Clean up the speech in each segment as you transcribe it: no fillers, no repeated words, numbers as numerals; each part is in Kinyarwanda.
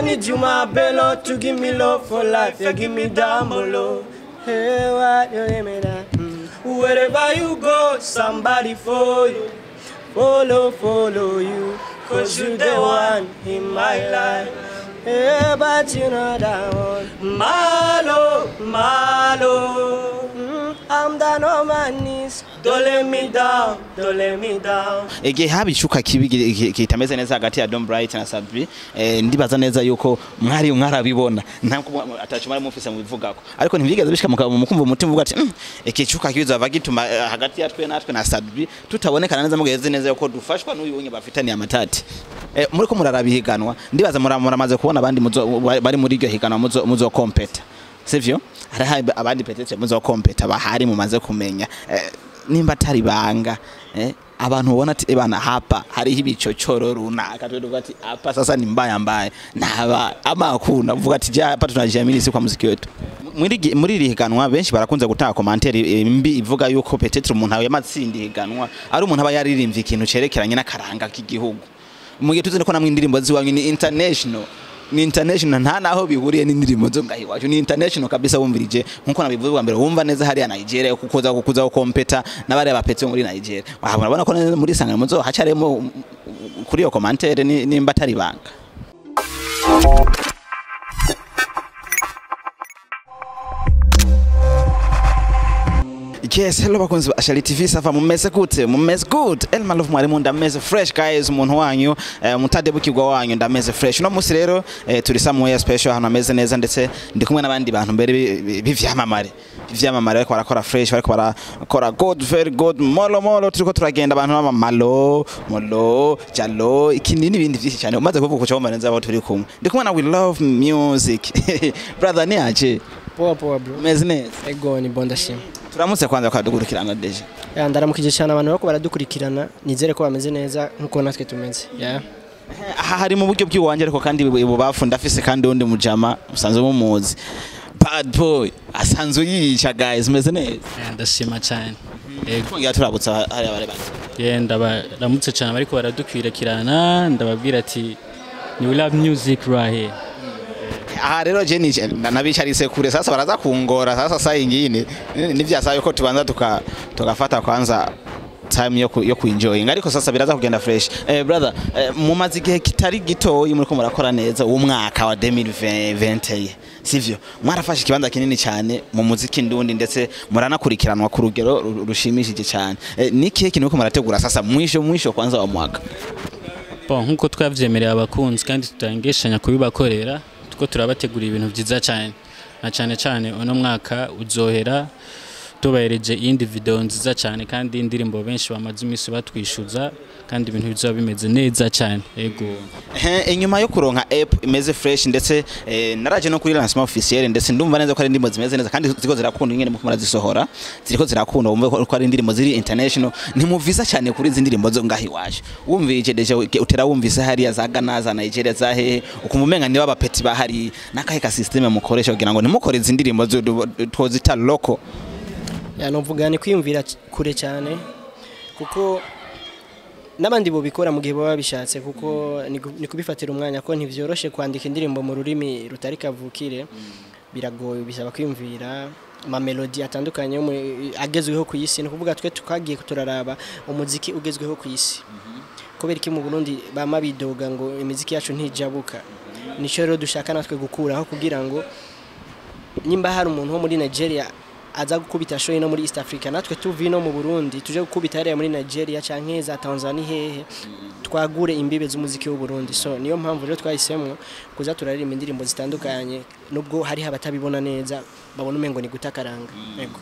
I need you, my bello, to give me love for life. You give me down below. Hey, what you give me that? Wherever you go, somebody for you. Follow you. Cause you the one in my life. Yeah, but you know that one. Malo. I'm down on my knees. Don't let me down. Ege habi shuka kibi kitameze neza hagati ya Don Bright na Sabri ndibaza neza yuko mwarabibona ntabwo atacumara mufise mu bivugako ariko ntibyigeze bishika mukumva umutima uvuga ati eke shuka kibiza bagituma hagati yatwe natwe na Sabri tutabonekana neza mugeze neza yuko dufashwa n'uyu unye bafitani amatati muri ko murarabihiganwa ndibaza muramaze kubona abandi bari muri iryo higanwa muzo compete sivyo hari abandi petete muzo compete bahari mumaze kumenya nimba atari banga abantu ubona ati ebana hapa hari ibicochoro runaka tuvuga ati hapa sasa ni mbaya naba amakuna uvuga ati ja hapa tunajamini si kwa muziki wetu muri rihiganwa benshi barakunze gutanga commentaire mbi ivuga yuko petete umuntu yamatsindi higanwa ari umuntu aba yaririmbye ikintu cerekeranye n'akaranga k'igihugu mu gihe tuzi ko namwe indirimbo ziwanyu ni international nta naho bihuriye n'indirimbo zo ngahi wacu ni international kabisa wumvirije nkuko nabivuze bwa mbere wumva neza hari ya Nigeria kukoza kompeta n'abari abapetse muri Nigeria urabona ko muri sangana muzo hacaremo kuri yo commentaire nimba atari banga Yes, hello bakunzi ba Ashali TV safa mumeze gute mumeze good Elma Love mwari munda meze fresh guys umuntu wanyu mutade bukigwa wanyu ndameze fresh no musi rero turi somewhere special hano ameze neza ndetse ndi kumwe nabandi bantu mbere bivyamamare ariko barakora fresh bariko barakora good very good molo turiko turagenda abantu bama molo jalo ikindi n'ibindi byinshi cyane umaze kuvuga kuca bomba neza abo turi kumwe ndi kumwe na we love music brother ni aje poa bro meze neza ego ni bondashim turamutse kwanza kwadukurikirana deje ndaramukije cyane abantu bako baradukurikirana nizere ko bameze neza nkuko natwe tumeze aha hari mu buryo bw'iwanje ariko kandi bubafu ndafise kandi undi mujama musanzwe mumuzi bad boy asanzwe yica guys meze neza ndashima cyane twongera turabutsa hari abare bati ndabaramutse cyane bariko baradukwirikirana ndababwira ati we love music right here aha rero je nabicarise kure sasa baraza kungora sasa ingine nivyasaye ko tubanza tukafata kwanza time yo kuenjoying ariko sasa biraza kugenda fresh brother mumaze igihe kitari gito muri ko murakora neza umwaka wa 2020 sivyo mwarafashe kibanza kinini cyane mu muziki ndundi ndetse muranakurikiranwa ku rugero rushimishije cyane niki kintu ko murategura sasa mwisho kwanza wa mwaka nkuko twavyemereye abakunzi kandi tutangeshanya kubibakorera ko turabategura ibintu byiza cyane na cyane uno mwaka uzohera tubahereje indi video nziza cyane kandi indirimbo benshi bamaze imisi batwishuza kandi ibintu bizoba bimeze neza cyane yego inyuma yo kuronka app imeze fresh ndetse naraje no kuri lancement officiel ndetse ndumva neza ko ari indirimbo zimeze neza kandi ziko zirakunda nyene muko murazisohora ziriko zirakunda umve ko ari indirimbo ziri international ntimuvisa cyane kuri izi ndirimbo zo ngahi waje wumvije deje utera wumvise hari ya Ghana za Nigeria za hehe ukumumenga niba abapeti bahari nakahe ka system mukoresha kugira ngo nimukore izi ndirimbo twozita local novuga ni kwiyumvira kure cyane kuko nabandi bo bikora mu gihe baba bishatse kuko ni kubifatira umwanya ko ntivyoroshe kwandika indirimbo mu rurimi rutari kavukire biragoye bisaba kwiyumvira ama melody atandukanye agezweho ku isi no kuvuga twe tukagiye kuturaraba umuziki ugezweho ku isi kubera iki mu Burundi bama bidoga ngo imiziki yacu ntijabuka nico rero dushaka natwe gukuraho kugira ngo nimba hari umuntu wo muri Nigeria aza gukubita show no muri East Africa natwe tuvi no mu Burundi tuje gukubita hariya muri Nigeria canke za Tanzania hehe twagure imbibe z'umuziki w'u Burundi so niyo mpamvu rero twahisemwe kuza turaririmba indirimbo zitandukanye nubwo hari abatabibona neza babona umengo ni gutakaranga yego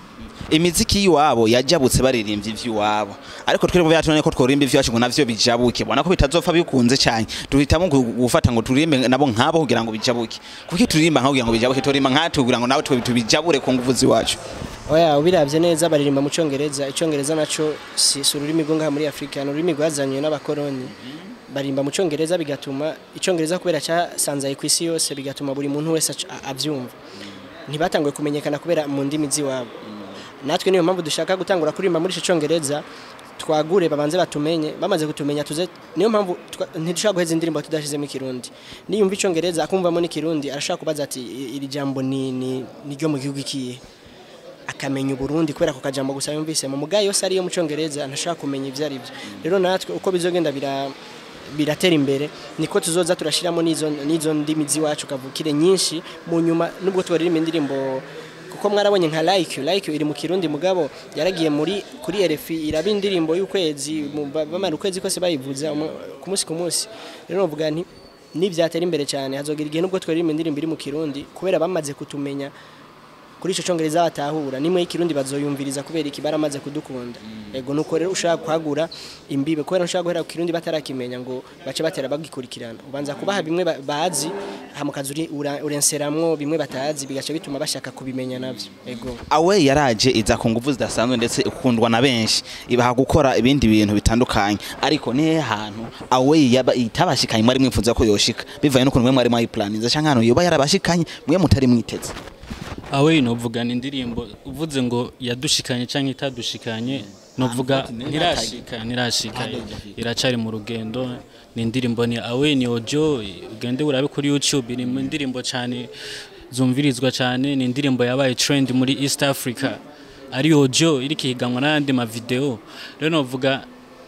imiziki yiwabo yajabutse baririmbye ivy'iwabo ariko twirimo byatunye ko tworimba ivyacu ngo navyo bijabuke bona ko bitazopfa bikunze cyane duhitamo gufata ngo turimbe nabo nkabo kugira ngo bijabuke kuko turirimba nkaho kugira ngo bijabuke turimba nkatu kugira ngo nawe tubijabure ku nguvu ziwacu oya ubiravye neza baririmba mu Congereza icongereza naco si ururimi rwo ngaha muri Afrika no ururimi rwazanywe n'abakoloni barimba mu Congereza bigatuma icongereza kubera cyasanzaye ku isi yose bigatuma buri muntu wese avyumva ntibatangwe kumenyekana kubera mu ndimi ziwabo natwe niyo mpamvu dushaka gutangura kurimba muri Congereza twagure babanze batumenye bamaze kutumenya tuze niyo mpamvu ntidushaka guheza indirimbo tudashizemo ikirundi niyumva icongereza akumvamo n'ikirundi arashaka kubaza ati iri jambo ni ryo mu gihugu kiye akamenya Burundi kubera ko kajambo gusa yumvise mu mugayo yose ari yo mu congereza ntashaka kumenya ivyari byo rero natwe uko bizogenda biratera imbere niko tuzoza turashiramo nizo ndimi ziwacu kavukire nyinshi mu nyuma nubwo twaririmba indirimbo kuko mwarabonye nka like iri mu kirundi mugabo yaragiye kuri RFI iraba indirimbo y'ukwezi bamara ukwezi kose bayivuza ku munsi rero novuga nti nivyatera imbere cyane hazogira igihe nubwo twaririmba indirimbo iri mu kirundi kubera bamaze kutumenya kuri ico congereza batahura nimwe y'ikirundi bazoyumviriza kubera iki baramaze kudukunda ego nuko rero ushaka kwagura imbibe kubera ushaka guhera ku kirundi batarakimenya ngo bace batera bagikurikirana ubanza kubaha bimwe bazi hamukazuri urenseramwo bimwe batazi bigace bituma bashaka kubimenya navyo ego awe yaraje iza ku nguvu zidasanzwe ndetse ukundwa na benshi ibaha gukora ibindi bintu bitandukanye ariko ni hantu awe itabashikanye mwari mwifuza ko yoshika bivaye no kunwe mwari mwayiplaninze canke hano yoba yarabashikanye mwe mutari mwiteze awe novugana indirimbo uvuze ngo yadushikanye canke itadushikanye novuga ntirashika iracari mu rugendo ni indirimbo ni awe ni audio ugende urabe kuri YouTube ni indirimbo cyane zumvirizwa cyane ni indirimbo yabaye trend muri East Africa ari audio iri kihiganwa n'andi ma video rero novuga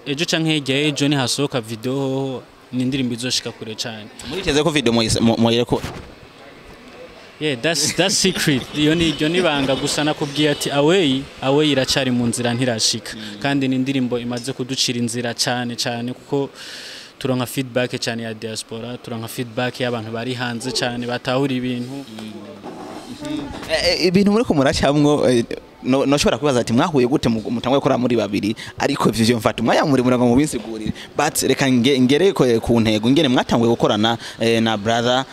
ejo canke hirya ejo ni hasohoka video ni indirimbo izoshika kure cyane muriteze ko video moyireko Yeah, that's secret. Iyo ni banga gusa nakubwiye ati away iracari mu nzira ntirashika. Kandi ni indirimbo imaze kuducira inzira cyane kuko turonka feedback cyane ya diaspora, turonka feedback y'abantu bari hanze cyane batahura ibintu. Ibintu muri ko muracamwo no shobora kubaza ati mwahuye gute mutangwe gukora muri babiri ariko ivyo mfata mwaya muri murango mu binsigurire but reka ngere ku ntego ngene mwatangwe gukorana na brother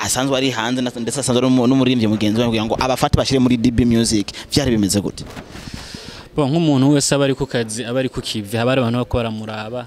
asanzwe ari hanze ndetse asanzwe n'umuririmbyi mugenzi we ngo abafata bashire muri DB Music vyari bimeze gute bon nk'umuntu wese abari ku kazi abari ku kivi habari abantu bakora muraba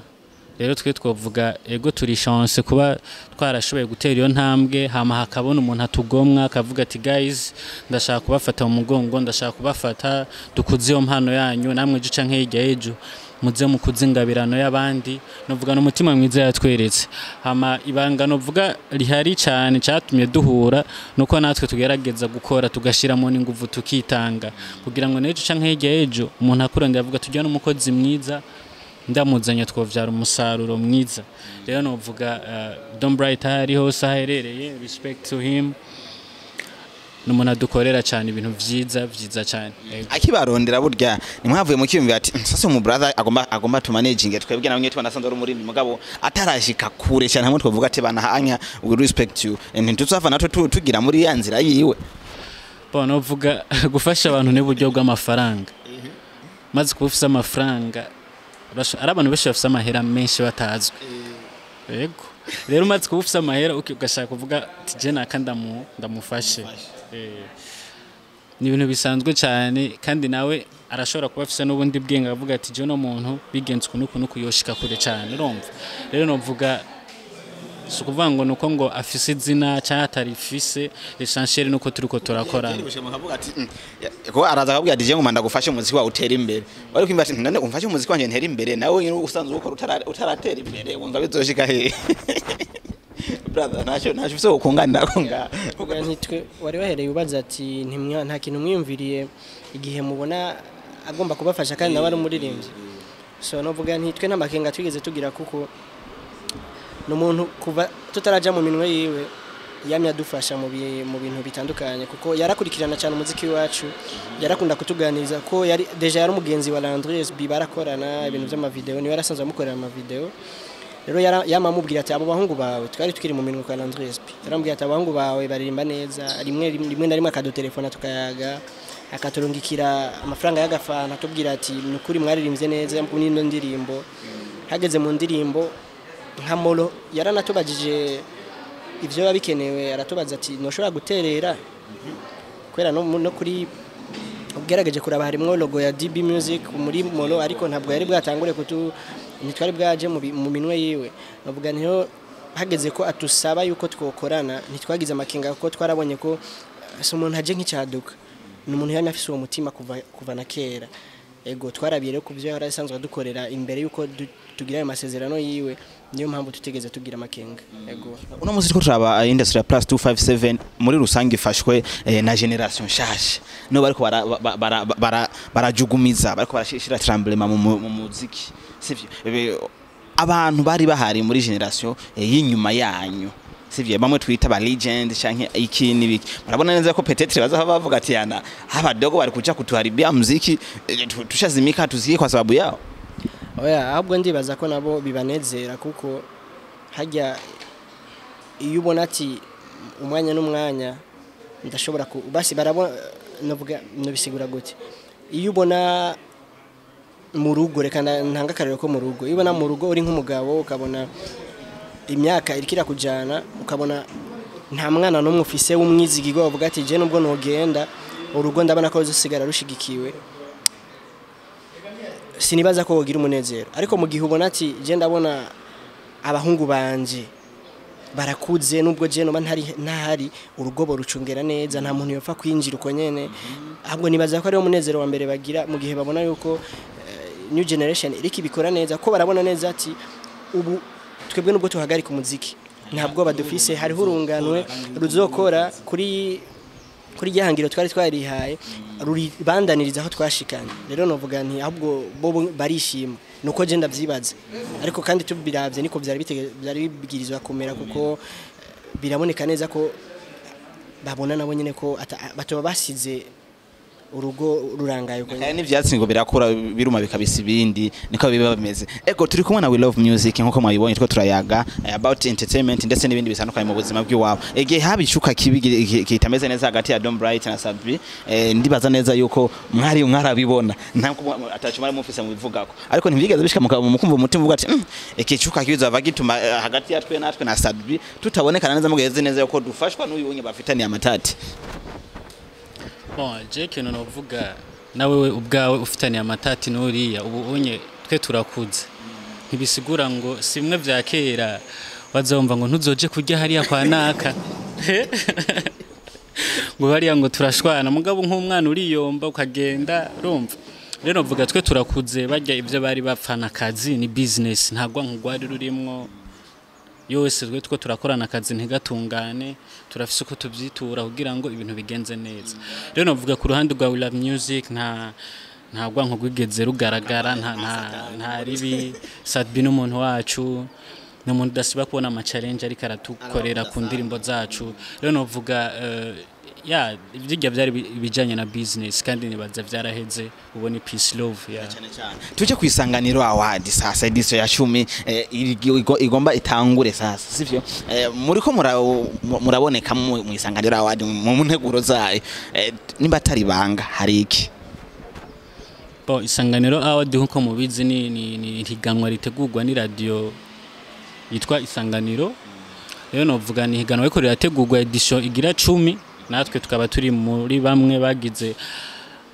rero twe twovuga ego turi chance kuba twarashoboye gutera iyo ntambwe hama hakabona umuntu atugomwa akavuga ati guys ndashaka kubafata mu mugongo ndashaka kubafata dukuze iyo mpano yanyu namwe gica nk'ijya ejo muze mukuzingabirano y'abandi novuga n'umutima mwiza yatweretse hama ibanga novuga rihari cyane cyatumye duhura nuko natwe tugerageza gukora tugashiramo n'inguvu tukitanga kugira ngo nejo canke hirya ejo umuntu akuranda yavuga tujya n'umukozi mwiza ndamuzanya twovyara umusaruro mwiza rero novuga Don Bright hari hose aherereye respect to him numuntu adukorera cyane ibintu vyiza cyane akibarondera burya nimwavuye mu kiyumvira ati sase mu brother agomba to managing twebwe namwe tubanasanze ari umurindi mugabo atarashika kure cyane hamwe twovuga ati banahanya we respect you ntituzava natwe tugira muri ya nzira yiwe bon novuga gufasha abantu n'uburyo bw'amafaranga maze kufisa amafaranga ari abantu benshi bafite amahera menshi batazwe yego rero umaze kubufisa amahera ugashaka kuvuga ati je naka ndamufashe ni ibintu bisanzwe cyane kandi nawe arashobora kuba afise n'ubundi bwenge avuga ati je no muntu bigenze kunuku yoshika kure cyane urumva rero novuga sukuvuga ngo nuko ngo afise izina cyangwa atarifise l'essentiel nuko turiko turakorana ko araza akabwira ati je ngomanda gufasha umuziki wawe utera imbere bari kwimba ati none umfashe umuziki wanje ntera imbere nawe usanzwe ukora utaratera imbere wumva bizoshika he brother nacho so kunganira konga nitwe wari wahereye ubaza ati nta kintu mwiyumviriye igihe mubona agomba kubafasha kandi nawe ari umuririmbyi so novuga nitwe n'amakenga twigeze tugira kuko n'umuntu kuva tutaraja mu minwe yiwe yamye adufasha mu bintu bitandukanye kuko yarakurikirana cyane umuziki wacu yarakunda kutuganiriza ko yari deja yari umugenzi wa Landres barakorana ibintu by'ama video ni yarasanzwe amukorera ama video rero yamamubwira ati abo bahungu bawe twari tukiri mu minwe kwa Landres yarambwira ati abahungu bawe baririmba neza rimwe na rimwe akadutelefona tukayaga akaturungikira amafaranga y'agafana tubwira ati nukuri mwaririmbye neza muri ino ndirimbo hageze mu ndirimbo nka molo yaranatubajije ivyo babikenewe aratubaza ati noshobora guterera kwera no kuri ugerageje kuraba harimo logo ya DB Music muri molo ariko ntabwo yari bwatangure nitwari bwaje mu minwe yiwe bavuga niho hageze ko atusaba yuko twokorana nitwagize amakenga ko twarabonye ko umuntu aje nk'icyaduka n'umuntu yana afise uwo mutima kuva na kera ego twarabiye rero kuvyo yari asanzwe dukorera imbere yuko tugira ayo masezerano yiwe niyo mpamvu tutegeze tugira makenga ego uno muzi ko turaba industry plus 257 muri rusange ifashwe na generation shasha no bariko barajugumiza bariko barashira tremblement mu muziki sivyo abantu bari bahari muri generation y'inyuma yanyu sivyo bamwe twita ba legend canke iki nibiki murabona neza ko peut-être baza bavuga ati yana abadogo bari kuja kutuharibia muziki tushazimika tuziye kwa sababu yao oya ahubwo ndibaza ko nabo bibanezera kuko hajya iyo ubona ati umwanya n'umwanya ndashobora basi barabona navuga nobisigura gute iyo ubona mu rugo reka ntanga akarero ko mu rugo iyo ubona mu rugo uri nk'umugabo ukabona imyaka irikira kujana ukabona nta mwana n'umwe ufise w'umwizigirwa uvuga ati je nubwo nogenda urugo ndabona ko ruzosigara rushigikiwe sinibaza ko wogira umunezero ariko mu gihe ubona ati je ndabona abahungu banje barakuze nubwo je noba ntahari urugobo rucungera neza nta muntu yopfa kwinjira uko nyene ahubwo nibaza ko ari umunezero wa mbere bagira mu gihe babona yuko new generation iriki bikora neza ko barabona neza ati ubu twebwe nubwo tuhagarika umuziki ntabwo badufise hariho urunganwe ruzokora kuri yahangiro twari twarihaye ruri bandaniriza aho twashikanye rero novuga nti ahubwo bo barishima nuko je ndavyibaza ariko kandi tubiravye niko byari bigirizwa kumera kuko biraboneka neza ko babona nabo nyene ko batoba basize urugo rurangaye uko nyene n'ivyatsi ngo birakura biruma bikabisa ibindi niko biba bimeze ego turi kumwe na We Love Music nkuko mwabibonye two turayaga about entertainment ndetse n'ibindi bitandukanye mu buzima bw'iwabo ege habishuka kitameze neza hagati ya Dom Bright na Sabri ndibaza neza yuko mwarabibona ntabwo atacumara mufise mu bivugako ariko ntivyigeze bishika mukumva umutima uvuga ati ikicuka kizo avagituma hagati ya twe natwe na Sabri tutabonekana neza mugeze neza yuko dufashwa n'uyu wonye bafitaniye amatati bon Jake novuga nawe ubwawe ufitaniye amatati n'uriya ubu onye twe turakuze ntibisigura ngo simwe vya kera wazomva ngo ntuzoje kurya hariya kwa naka ngo hariya ngo turashwana mugabo nk'umwana uriyomba ukagenda urumva rero novuga twe turakuze bajya ivyo bari bapfana kazi ni business ntagwa nk'ugwari rurimwo yose twe two turakorana akazi ntigatungane turafise uko tuvyitura kugira ngo ibintu bigenze neza rero novuga ku ruhande rwa We Love Music nta gwanko gwigeze rugaragara nta ribi Sadbi n'umuntu wacu n'umuntu dasiba kubona ama challenge ari karatukorera ku ndirimbo zacu rero novuga ya ivyigya byari bijanye na business kandi nibaza vyaraheze ubone peace love ya tuje kwisanganiro award sasa ediso ya 10 igomba itangure sasa sivyo muri ko muraboneka mu isanganiro award mu nteguro zayo nimba atari banga hari iki bo isanganiro award nkuko mubizi ni higanwa ritegurwa ni radio yitwa Isanganiro rero novuga ni higanwa riko rirategurwa edition igira 10 natwe tukaba turi muri bamwe bagize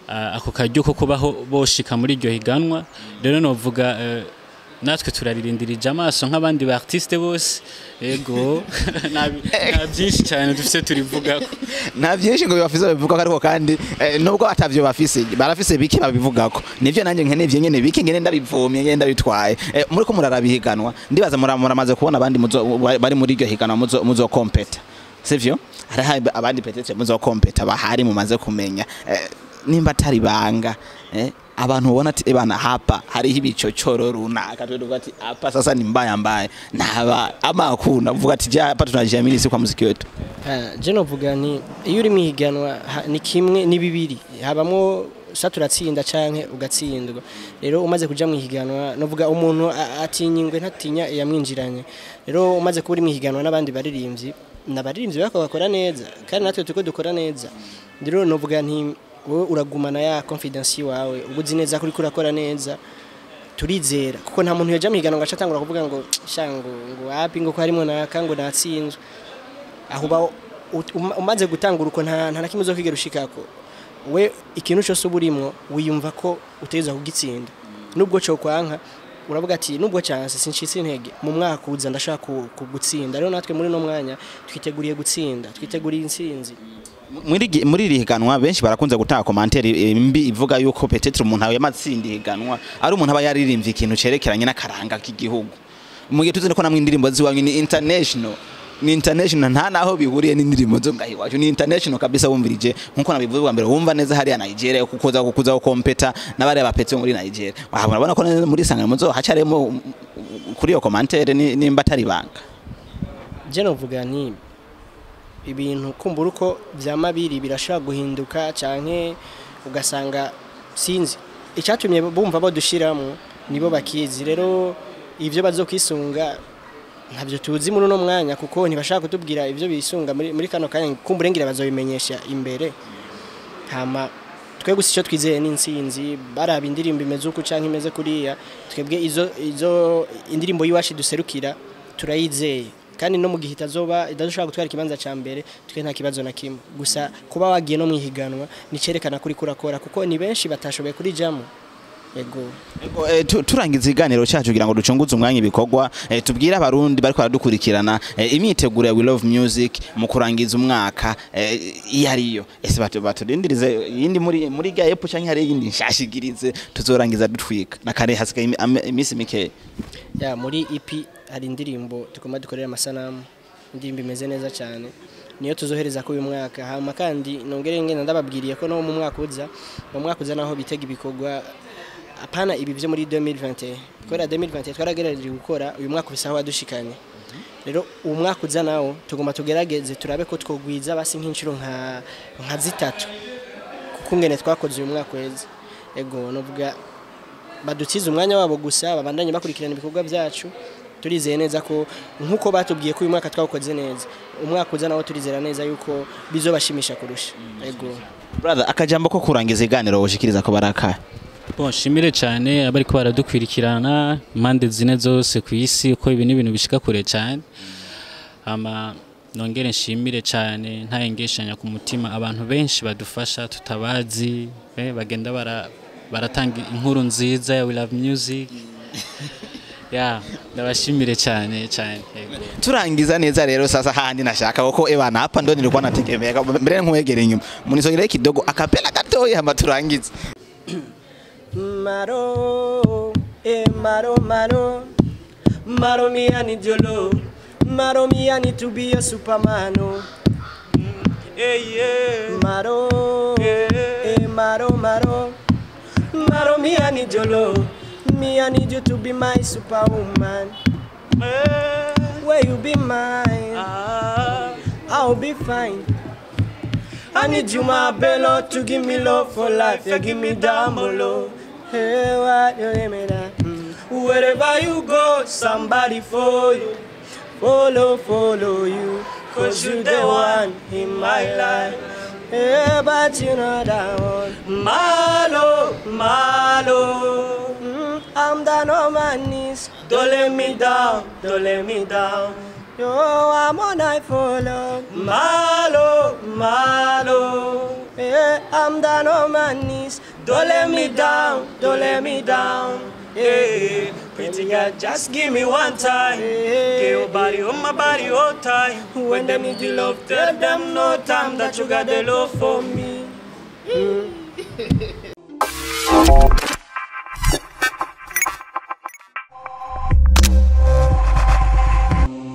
ako karyo ko kubaho boshika muri iryo higanwa rero novuga natwe turaririndirije amaso nk'abandi ba artiste bose ego nta byinshi cyane dufite turivuga ko nta byinshi ngo bafise babivuga ariko kandi nubwo atavyo barafise biki babivugako nivyo nanjye nkenevye nyene biki ngene ndabivomye ngene ndabitwaye muri ko murarabihiganwa ndibaza muramaze kubona abandi bari muri iryo higanwa muzo compete sivyo hari abandi peut-être muzo compete bahari mumaze kumenya nimba atari banga abantu ubona ati ebana hapa hariho ibicocoro runaka tuvuga ati hapa sasa ni mbaya naba amakuna uvuga ati ja hapa tunajamini si kwa muziki wetu je novuga ni iyo uri mihiganwa ni kimwe ni bibiri habamo saturatsinda canke ugatsindwa rero umaze kuja mwihiganwa novuga umuntu atinyingwe ntatinya yamwinjiranye rero umaze kuba uri mwihiganwa n'abandi baririmbyi n'abaririmbyi bakora neza kandi natwe tuko dukora neza rero novuga nti wowe uragumana ya confidence wawe ubuzi neza kuri kurakora neza turizera kuko nta muntu yaje mihigano ngaca tangura kuvuga ngo shango ngo hapi ngo ko harimo nakango natsinzwe aho umaze gutangura uko nta nakimwe zo kwigera ushikako we ikintu cyose uburimo wiyumva ko uteza kugitsinda nubwo cyo kwanka uravuga ati nubwo chance sinshitse intege mu mwaka uza ndashaka kugutsinda rero natwe muri no mwanya twiteguriye gutsinda twiteguriye insinzi muri iri higanwa benshi barakunze gutanga commentaire mbi ivuga yuko peut-être umuntu yamatsinda higanwa ari umuntu aba yaririmbye ikintu cerekeranye n'akaranga k'igihugu mu gihe tuzi ko namwe indirimbo ziwanyu ni international nta naho bihuriye n'indirimbo zo ngahi wacu ni international kabisa wumvirije nkuko nabivuze bwa mbere wumva neza hari ya Nigeria kukoza kompeta n'abari abapetse muri Nigeria urabona ko muri sangana muzo hacaremo kuri yo commentaire nimba atari banga je novuga ni ibintu kumbura uko vyamabiri birashaka guhinduka canke ugasanga sinzi icyatumye bumva badushiramo nibo bakizi rero ivyo bazokwisunga ntabyo tuzi muri no mwanya kuko ntibashaka kutubwira ivyo bisunga muri kano kanya kumburengera bazobimenyesha imbere hama twe gusa icyo twizeye n'insinzi baraba indirimbo imeze uko canke imeze kuriya twebwe izo indirimbo yiwashi duserukira turayizeye kandi no mu gihe itazoba idashobora gutwara ikibanza ca mbere twe nta kibazo na kimwe gusa kuba wagiye no mwihiganwa nicerekana kuri kurakora kuko ni benshi batashoboye kuri jamo yego turangiza iganiro cyacu kugira ngo ducunguze umwanya ibikorwa tubwire abarundi bari kwaradukurikirana imyiteguro ya We Love Music mu kurangiza umwaka iyariyo ese baturindirize yindi muri ga epo canke hari yindi nshashigirize tuzorangiza dutwika nakare hasigaye imisi mike ya muri EP hari indirimbo tukoma dukorera amasanamu indirimbo imeze neza cyane niyo tuzohereza ko uyu mwaka hama kandi nongere ngenda ndababwiriye ko no mu mwaka uza naho bitega ibikorwa apana ibi byo muri 2020 kora 2020 twaragereje gukora uyu mwaka bisaho wadushikanye rero uyu mwaka uza nawo tugomba tugerageze turabe ko twogwiza basi nk'inshuro nka zitatu kuko ngene twakoze uyu mwaka weze ego novuga badukiza umwanya wabo gusa babandanye bakurikirana ibikorwa byacu turizeye neza ko nkuko batubwiye ko uyu mwaka twawukoze neza umwaka uza nawo turizera neza yuko bizobashimisha kurusha ego brother akajambo ko kurangiza iganiro woshikiriza ko baraka bon shimire cyane abari ko baradukwirikirana impande zine zose ku isi uko ibi n'ibintu bishika kure cyane ama nongere nshimire cyane ntayengeshanya ku mutima abantu benshi badufasha tutabazi bagenda baratanga inkuru nziza ya We Love Music ya ndabashimire cyane turangiza neza rero sasa handi nashaka uko ebana hapa ndo nilikuwa nategemea mbere nkwegere inyuma munisongere kidogo akapela gatoya hama turangiza Maro, Maro me I need your love. Maro me I need to be a superman. Maro, Maro me I need your love. Me I need you to be my superwoman. Where you be mine, I'll be fine. I need you, my bello, to give me love for life. You give me down below. Hey, what you give me that? Wherever you go, somebody for you. Follow you. Cause you the one in my life. Hey, but you know that one. Malo. I'm down on my knees. Don't let me down. Yo, I'm on I follow. Malo. Yeah, I'm down on my knees. Don't let me down. Yeah, pretty girl, just give me one time. Get your body on my body all time. When they need you love, tell them no time that you got the love for me.